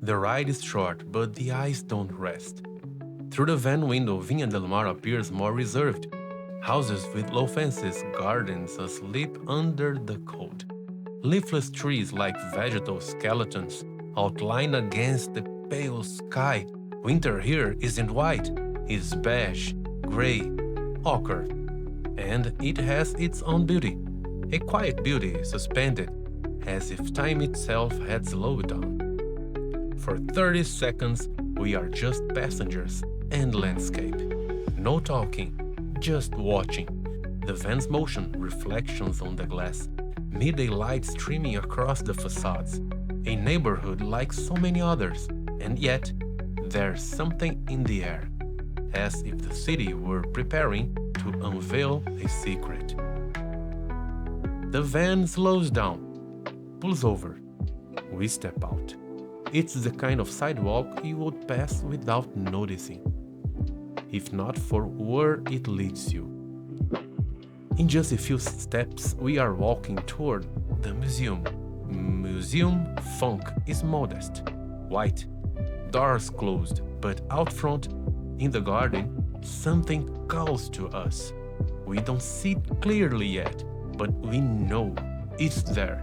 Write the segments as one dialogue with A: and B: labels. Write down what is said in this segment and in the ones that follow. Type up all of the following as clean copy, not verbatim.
A: The ride is short, but the eyes don't rest. Through the van window, Viña del Mar appears more reserved. Houses with low fences, gardens asleep under the cold. Leafless trees like vegetal skeletons outlined against the pale sky. Winter here isn't white, it's beige, gray, ochre. And it has its own beauty. A quiet beauty suspended, as if time itself had slowed down. For 30 seconds, we are just passengers and landscape. No talking, just watching. The van's motion, reflections on the glass, midday light streaming across the facades. A neighborhood like so many others, and yet there's something in the air, as if the city were preparing to unveil a secret. The van slows down, pulls over. We step out. It's the kind of sidewalk you would pass without noticing, if not for where it leads you. In just a few steps, we are walking toward the museum. Museum Funk is modest, white, doors closed, but out front, in the garden, something calls to us. We don't see it clearly yet, but we know it's there,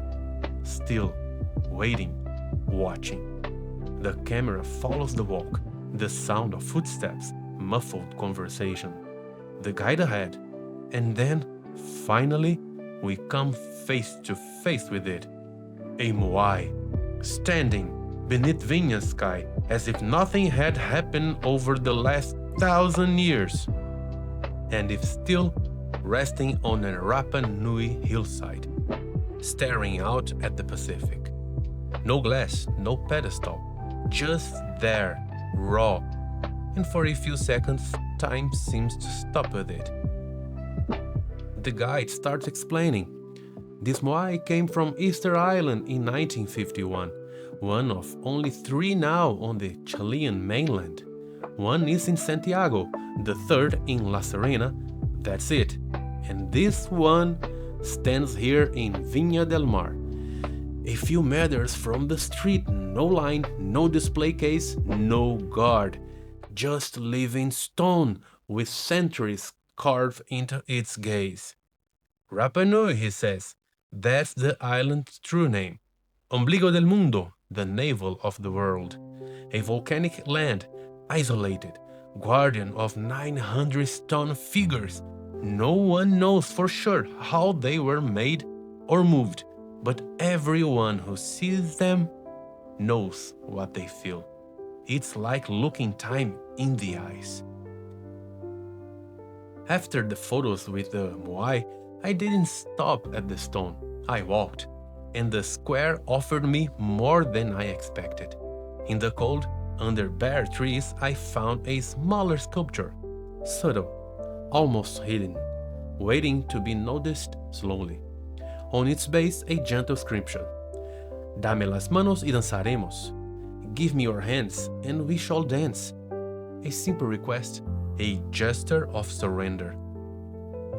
A: still, waiting, watching. The camera follows the walk, the sound of footsteps, muffled conversation. The guide ahead, and then, finally, we come face to face with it. A Moai, standing beneath Viña's sky as if nothing had happened over the last 1,000 years, and if still resting on a Rapa Nui hillside, staring out at the Pacific. No glass, no pedestal, just there, raw, and for a few seconds, time seems to stop with it. The guide starts explaining. This Moai came from Easter Island in 1951, one of only 3 now on the Chilean mainland. One is in Santiago, the third in La Serena, that's it. And this one stands here in Viña del Mar. A few meters from the street, no line, no display case, no guard. Just living stone with centuries carved into its gaze. Rapa Nui, he says, that's the island's true name. Ombligo del mundo, the navel of the world. A volcanic land, isolated, guardian of 900 stone figures. No one knows for sure how they were made or moved, but everyone who sees them knows what they feel. It's like looking time in the eyes. After the photos with the Moai, I didn't stop at the stone. I walked, and the square offered me more than I expected. In the cold, under bare trees, I found a smaller sculpture, subtle, almost hidden, waiting to be noticed slowly. On its base, a gentle inscription: Dame las manos y danzaremos. Give me your hands, and we shall dance. A simple request, a gesture of surrender.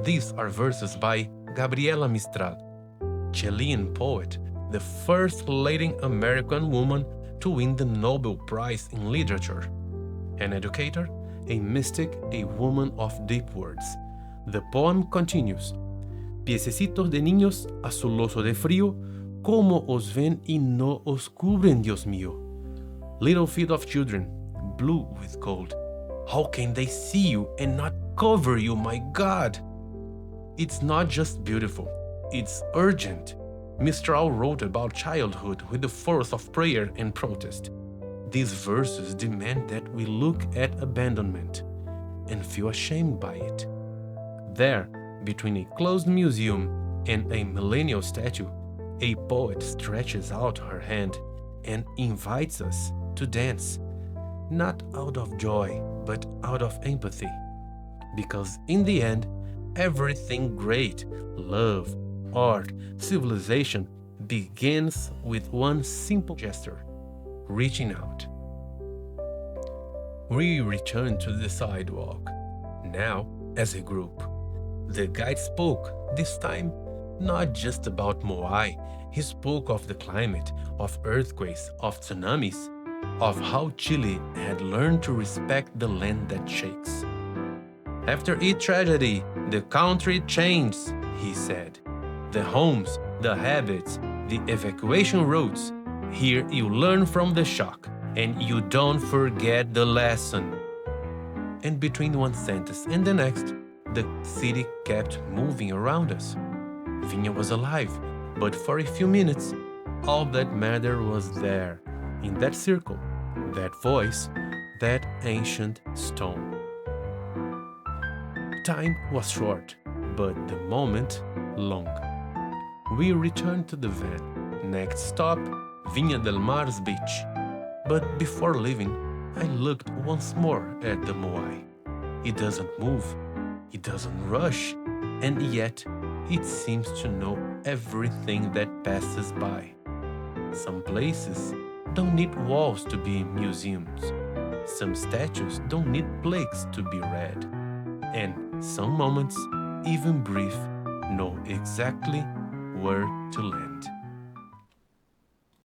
A: These are verses by Gabriela Mistral, Chilean poet, the first Latin American woman to win the Nobel Prize in Literature. An educator, a mystic, a woman of deep words. The poem continues. Piececitos de niños azuloso de frío, como os ven y no os cubren, Dios mío. Little feet of children, blue with cold. How can they see you and not cover you, my God? It's not just beautiful, it's urgent. Mistral wrote about childhood with the force of prayer and protest. These verses demand that we look at abandonment and feel ashamed by it. There, between a closed museum and a millennial statue, a poet stretches out her hand and invites us to dance, not out of joy, but out of empathy. Because in the end, everything great, love, art, civilization, begins with one simple gesture, reaching out. We return to the sidewalk, now as a group. The guide spoke, this time not just about Moai. He spoke of the climate, of earthquakes, of tsunamis. of how Chile had learned to respect the land that shakes. After each tragedy, the country changed, he said. The homes, the habits, the evacuation routes. Here you learn from the shock, and you don't forget the lesson. And between one sentence and the next, the city kept moving around us. Viña was alive, but for a few minutes, all that mattered was there, in that circle, that voice, that ancient stone. Time was short, but the moment long. We returned to the van. Next stop, Viña del Mar's beach. But before leaving, I looked once more at the Moai. It doesn't move, it doesn't rush, and yet it seems to know everything that passes by. Some places don't need walls to be museums. Some statues don't need plaques to be read. And some moments, even brief, know exactly where to land.